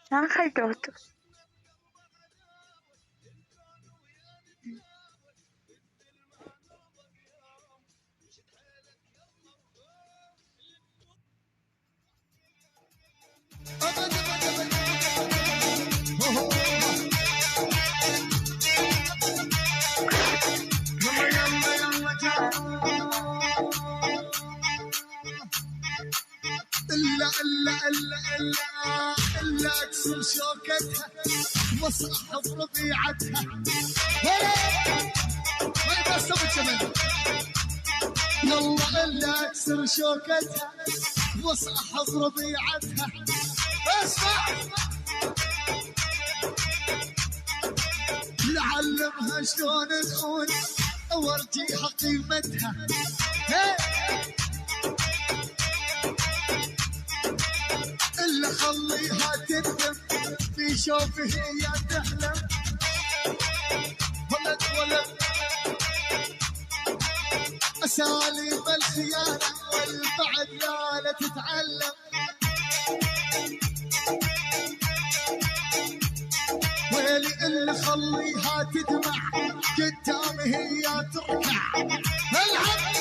Ángel Toto. إلا أكسر شوكتها وأصحب ربيعتها ما يبصر كمان يلا إلا أكسر شوكتها وأصحب ربيعتها اسمع لعلمها شلون تخون وارجيها قيمتها إلا خليها تندم في شوفه هي تحلم ولد أساليب الخيانة والبعد لا تتعلم ويلي إلا خليها تدمع قدام هي تركع العب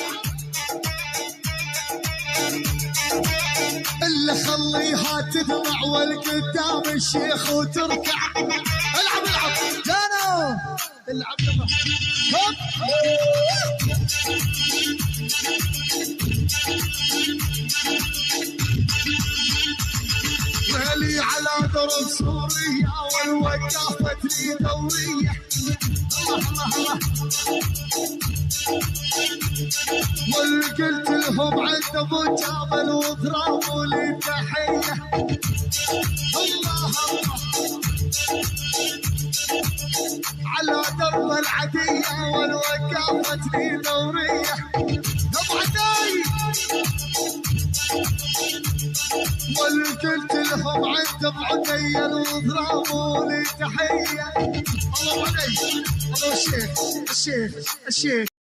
إلا خليها تدمع والقدام الشيخ وتركع العب جانو العب ويلي على درب سوريا والوقافة لي دورية والقلت لهم عند ابو جابل وضربوا لي تحيه الله على درب العديه والوقافه لي دوريه ابعدي والقلت لهم عند ابو عديل وضربوا لي تحيه الله علي الله الشيخ